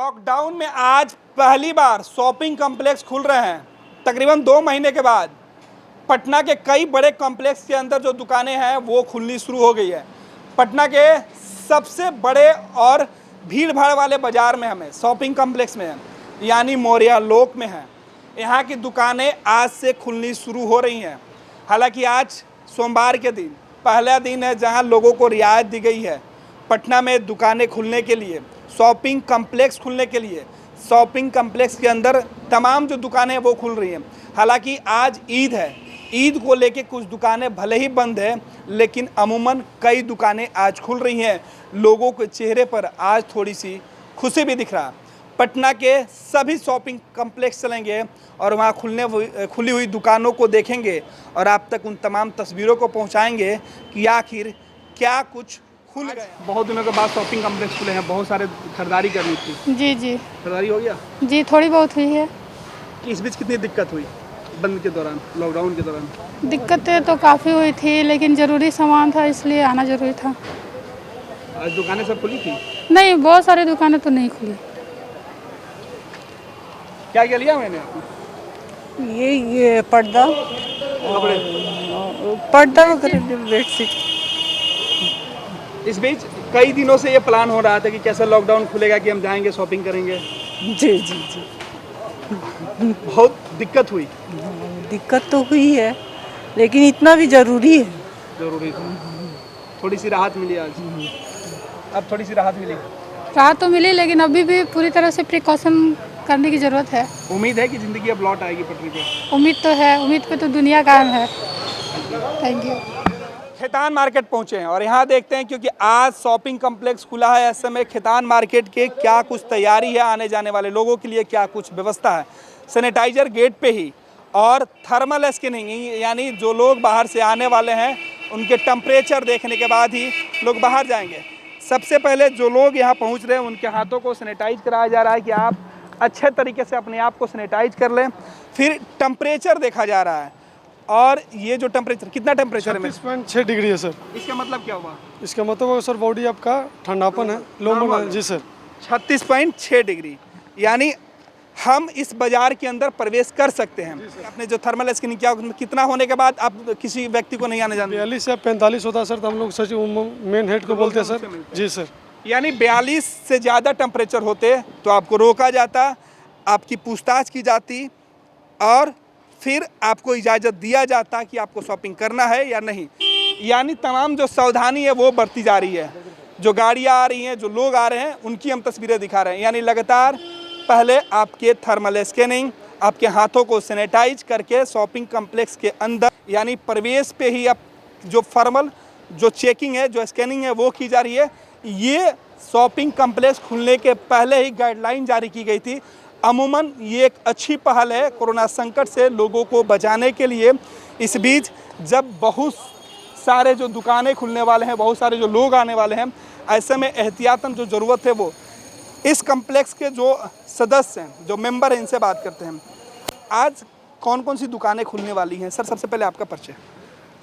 Lockdown में आज पहली बार शॉपिंग कॉम्प्लेक्स खुल रहे हैं। तकरीबन 2 महीने के बाद पटना के कई बड़े कॉम्प्लेक्स के अंदर जो दुकानें हैं वो खुलनी शुरू हो गई है। पटना के सबसे बड़े और भीड़ भाड़ वाले बाजार में हमें शॉपिंग कॉम्प्लेक्स में है, यानी मौर्या लोक में है। यहाँ की दुकानें आज से खुलनी शुरू हो रही हैं। हालांकि आज सोमवार के दिन पहला दिन है जहाँ लोगों को रियायत दी गई है पटना में दुकानें खुलने के लिए, शॉपिंग कॉम्प्लेक्स खुलने के लिए। शॉपिंग कॉम्प्लेक्स के अंदर तमाम जो दुकानें हैं वो खुल रही हैं। हालांकि आज ईद है, ईद को लेके कुछ दुकानें भले ही बंद है, लेकिन अमूमन कई दुकानें आज खुल रही हैं। लोगों के चेहरे पर आज थोड़ी सी खुशी भी दिख रहा। पटना के सभी शॉपिंग कॉम्प्लेक्स चलेंगे और वहाँ खुली हुई दुकानों को देखेंगे और आप तक उन तमाम तस्वीरों को पहुँचाएंगे कि आखिर क्या कुछ खुल गए। बहुत दिनों के बाद शॉपिंग कॉम्प्लेक्स खुले हैं, बहुत सारे खरीदारी करनी थी। जी खरीदारी हो गया? जी थोड़ी बहुत हुई है। इस बीच कितनी दिक्कत हुई बंद के दौरान, लॉकडाउन के दौरान? दिक्कतें तो काफ़ी हुई थी, लेकिन ज़रूरी सामान था इसलिए आना ज़रूरी था। आज दुकानें सब खुली थी? नहीं, बहुत सारी दुकानें तो नहीं खुली। क्या क्या लिया मैंने आपने? ये पर्दा वगैरह, बेडशीट। इस बीच कई दिनों से ये प्लान हो रहा था कि कैसे लॉकडाउन खुलेगा कि हम जाएंगे शॉपिंग करेंगे। जी जी जी, बहुत दिक्कत हुई। दिक्कत तो हुई है, लेकिन इतना भी ज़रूरी है। जरूरी था। थोड़ी सी राहत मिली आज। अब थोड़ी सी राहत मिली। राहत तो मिली, लेकिन अभी भी पूरी तरह से प्रिकॉशन करने की ज़रूरत है। उम्मीद है कि ज़िंदगी अब लौट आएगी पटरी पे। उम्मीद तो है, उम्मीद पे तो दुनिया कायम है। Thank you. खेतान मार्केट पहुंचे हैं और यहाँ देखते हैं, क्योंकि आज शॉपिंग कॉम्प्लेक्स खुला है। ऐसे में खेतान मार्केट के क्या कुछ तैयारी है, आने जाने वाले लोगों के लिए क्या कुछ व्यवस्था है। सैनिटाइजर गेट पे ही और थर्मल स्कैनिंग, यानी जो लोग बाहर से आने वाले हैं उनके टेम्परेचर देखने के बाद ही लोग बाहर जाएंगे। सबसे पहले जो लोग यहाँ पहुँच रहे हैं उनके हाथों को सैनिटाइज कराया जा रहा है कि आप अच्छे तरीके से अपने आप को सैनिटाइज कर लें। फिर टेम्परेचर देखा जा रहा है, और ये जो टेम्परेचर, कितना टेम्परेचर है? 36.6 डिग्री है सर। इसका मतलब क्या हुआ? इसका मतलब सर बॉडी आपका ठंडापन है, नॉर्मल है। जी सर। 36.6 डिग्री, यानी हम इस बाजार के अंदर प्रवेश कर सकते हैं। आपने जो थर्मल स्कैनिंग किया कितना होने के बाद आप किसी व्यक्ति को नहीं आने जाने? 42 से 45 होता है सर, तो हम लोग सचिव मेन हेड को बोलते हैं सर। जी सर। यानी 42 से ज़्यादा टेम्परेचर होते तो आपको रोका जाता, आपकी पूछताछ की जाती और फिर आपको इजाज़त दिया जाता कि आपको शॉपिंग करना है या नहीं। यानी तमाम जो सावधानी है वो बरती जा रही है। जो गाड़ियाँ आ रही हैं, जो लोग आ रहे हैं, उनकी हम तस्वीरें दिखा रहे हैं। यानी लगातार पहले आपके थर्मल स्कैनिंग, आपके हाथों को सैनिटाइज करके शॉपिंग कॉम्प्लेक्स के अंदर, यानी प्रवेश पे ही आप जो फॉर्मल जो चेकिंग है, जो स्कैनिंग है वो की जा रही है। ये शॉपिंग कॉम्प्लेक्स खुलने के पहले ही गाइडलाइन जारी की गई थी। अमूमन ये एक अच्छी पहल है कोरोना संकट से लोगों को बचाने के लिए। इस बीच जब बहुत सारे जो दुकानें खुलने वाले हैं, बहुत सारे जो लोग आने वाले हैं, ऐसे में एहतियातन जो ज़रूरत है वो इस कॉम्प्लेक्स के जो सदस्य हैं, जो मेंबर हैं, इनसे बात करते हैं। आज कौन कौन सी दुकानें खुलने वाली हैं? सर सबसे पहले आपका परिचय।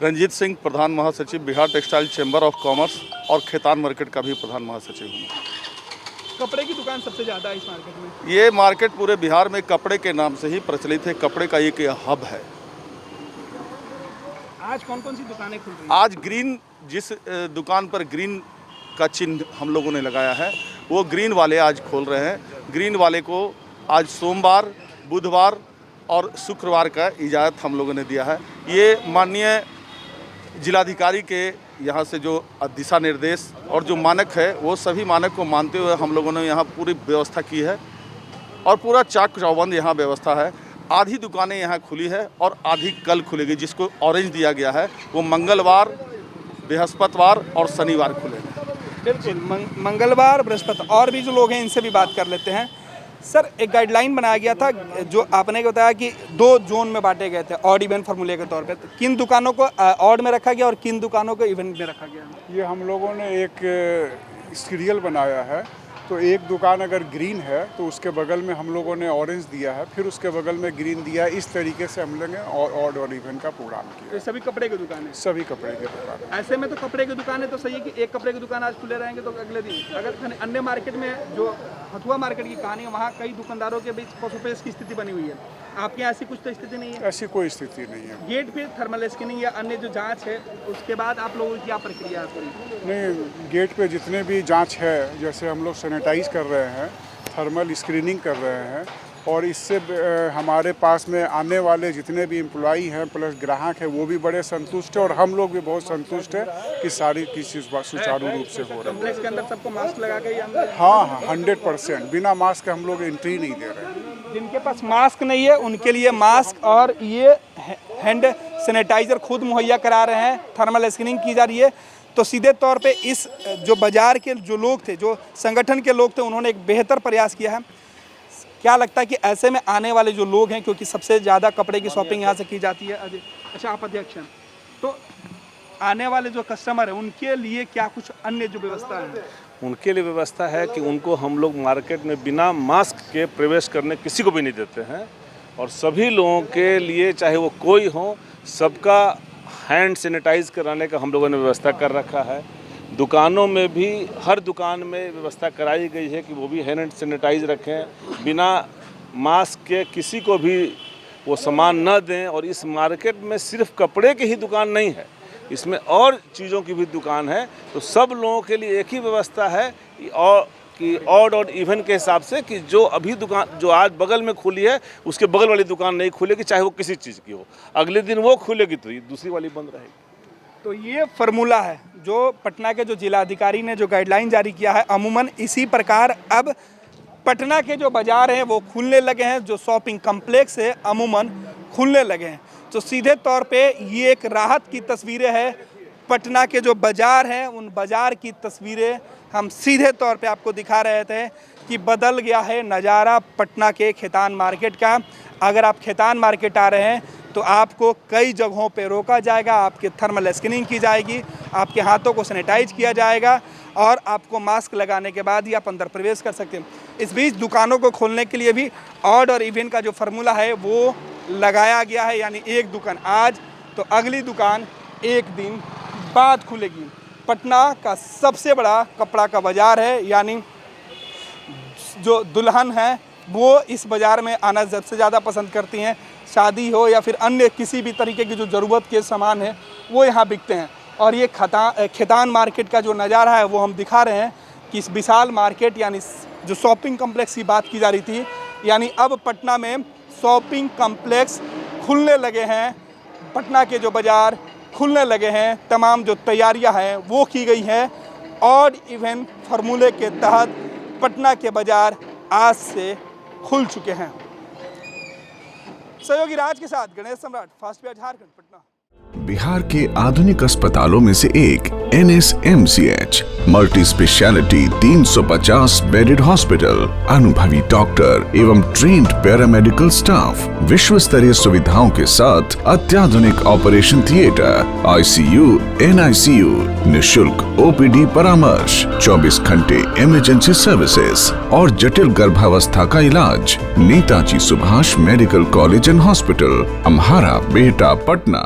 रंजीत सिंह, प्रधान महासचिव Bihar textile chamber of commerce और खेतान मार्केट का भी प्रधान महासचिव हूँ। कपड़े की दुकान सबसे ज़्यादा है इस मार्केट में। ये मार्केट पूरे बिहार में कपड़े के नाम से ही प्रचलित है, कपड़े का एक हब है। आज कौन कौन सी दुकानें खुल रही हैं? आज ग्रीन, जिस दुकान पर ग्रीन का चिन्ह हम लोगों ने लगाया है, वो ग्रीन वाले आज खोल रहे हैं। ग्रीन वाले को आज सोमवार, बुधवार और शुक्रवार का इजाज़त हम लोगों ने दिया है। ये माननीय जिलाधिकारी के यहाँ से जो दिशा निर्देश और जो मानक है, वो सभी मानक को मानते हुए हम लोगों ने यहाँ पूरी व्यवस्था की है और पूरा चाक चौबंद यहाँ व्यवस्था है। आधी दुकानें यहाँ खुली है और आधी कल खुलेगी। जिसको ऑरेंज दिया गया है वो मंगलवार, बृहस्पतिवार और शनिवार खुलेंगे। बिल्कुल, मंगलवार, बृहस्पति। और भी जो लोग हैं इनसे भी बात कर लेते हैं। सर एक गाइडलाइन बनाया गया था, जो आपने बताया कि 2 जोन में बांटे गए थे ऑड इवन फार्मूले के तौर पे। तो किन दुकानों को ऑड में रखा गया और किन दुकानों को इवन में रखा गया? ये हम लोगों ने एक सीरियल बनाया है। तो एक दुकान अगर ग्रीन है तो उसके बगल में हम लोगों ने ऑरेंज दिया है, फिर उसके बगल में ग्रीन दिया है। इस तरीके से हम लोगों ने ऑड और इवन का प्रोग्राम किया। तो सभी कपड़े की दुकान है? सभी कपड़े की दुकान। ऐसे में तो कपड़े की दुकान है तो सही है कि एक कपड़े की दुकान आज खुले रहेंगे तो अगले दिन अगर अन्य मार्केट में जो हथुआ मार्केट की कहानी है, वहाँ कई दुकानदारों के बीच पशुपेश की स्थिति बनी हुई है। आपके यहाँ ऐसी कुछ तो स्थिति नहीं है? ऐसी कोई स्थिति नहीं है। गेट पे थर्मल स्कैनिंग या अन्य जो जांच है उसके बाद आप लोगों की क्या प्रक्रिया है पूरी? नहीं, गेट पे जितने भी जांच है, जैसे हम लोग सैनिटाइज कर रहे हैं, थर्मल स्क्रीनिंग कर रहे हैं, और इससे हमारे पास में आने वाले जितने भी एम्प्लॉई हैं प्लस ग्राहक हैं वो भी बड़े संतुष्ट हैं, और हम लोग भी बहुत संतुष्ट हैं कि सारी चीज़ सुचारू रूप से हो रही है। कॉम्प्लेक्स के अंदर सबको मास्क लगा के ही अंदर? हाँ, 100%। बिना मास्क के हम लोग एंट्री नहीं दे रहे हैं। जिनके पास मास्क नहीं है उनके लिए मास्क और ये हैंड सैनिटाइजर खुद मुहैया करा रहे हैं, थर्मल स्क्रीनिंग की जा रही है। तो सीधे तौर पे इस जो बाज़ार के जो लोग थे, जो संगठन के लोग थे, उन्होंने एक बेहतर प्रयास किया है। क्या लगता है कि ऐसे में आने वाले जो लोग हैं, क्योंकि सबसे ज़्यादा कपड़े की शॉपिंग यहाँ से की जाती है, अच्छा आप अध्यक्ष हैं, तो आने वाले जो कस्टमर हैं उनके लिए क्या कुछ अन्य जो व्यवस्था है? उनके लिए व्यवस्था है कि उनको हम लोग मार्केट में बिना मास्क के प्रवेश करने किसी को भी नहीं देते हैं, और सभी लोगों के लिए चाहे वो कोई हो, सबका हैंड सैनिटाइज कराने का हम लोगों ने व्यवस्था कर रखा है। दुकानों में भी हर दुकान में व्यवस्था कराई गई है कि वो भी हैंड सैनिटाइज रखें, बिना मास्क के किसी को भी वो सामान न दें। और इस मार्केट में सिर्फ कपड़े की ही दुकान नहीं है, इसमें और चीज़ों की भी दुकान है। तो सब लोगों के लिए एक ही व्यवस्था है कि ऑड और इवन के हिसाब से कि जो अभी दुकान जो आज बगल में खुली है उसके बगल वाली दुकान नहीं खुलेगी, चाहे वो किसी चीज़ की हो। अगले दिन वो खुलेगी तो दूसरी वाली बंद रहेगी। तो ये फार्मूला है जो पटना के जो जिलाधिकारी ने जो गाइडलाइन जारी किया है। अमूमन इसी प्रकार अब पटना के जो बाज़ार हैं वो खुलने लगे हैं, जो शॉपिंग कम्प्लेक्स है अमूमन खुलने लगे हैं। तो सीधे तौर पे ये एक राहत की तस्वीरें हैं। पटना के जो बाज़ार हैं उन बाज़ार की तस्वीरें हम सीधे तौर पे आपको दिखा रहे थे कि बदल गया है नज़ारा पटना के खेतान मार्केट का। अगर आप खेतान मार्केट आ रहे हैं तो आपको कई जगहों पे रोका जाएगा, आपके थर्मल स्क्रीनिंग की जाएगी, आपके हाथों को सैनिटाइज किया जाएगा, और आपको मास्क लगाने के बाद ही आप अंदर प्रवेश कर सकते हैं। इस बीच दुकानों को खोलने के लिए भी ऑड और इवन का जो फार्मूला है वो लगाया गया है, यानी एक दुकान आज तो अगली दुकान एक दिन बाद खुलेगी। पटना का सबसे बड़ा कपड़ा का बाज़ार है, यानी जो दुल्हन है वो इस बाज़ार में आना सबसे ज़्यादा पसंद करती हैं। शादी हो या फिर अन्य किसी भी तरीके की जो ज़रूरत के सामान है वो यहाँ बिकते हैं। और ये खेतान मार्केट का जो नज़ारा है वो हम दिखा रहे हैं कि इस विशाल मार्केट यानी जो शॉपिंग कम्प्लेक्स की बात की जा रही थी, यानी अब पटना में शॉपिंग कम्प्लेक्स खुलने लगे हैं, पटना के जो बाज़ार खुलने लगे हैं, तमाम जो तैयारियां हैं वो की गई हैं। ऑड इवन फार्मूले के तहत पटना के बाज़ार आज से खुल चुके हैं। सहयोगी राज के साथ गणेश सम्राट, फास्ट बिहार झारखंड, पटना। बिहार के आधुनिक अस्पतालों में से एक NSMCH multi speciality 350 bedded hospital, अनुभवी डॉक्टर एवं ट्रेन्ड पैरामेडिकल स्टाफ, विश्व स्तरीय सुविधाओं के साथ अत्याधुनिक ऑपरेशन थिएटर, ICU, NICU, निःशुल्क OPD परामर्श, 24 घंटे इमरजेंसी सर्विसेज और जटिल गर्भावस्था का इलाज। Netaji Subhash medical college and hospital, Amhara, Bihta, Patna.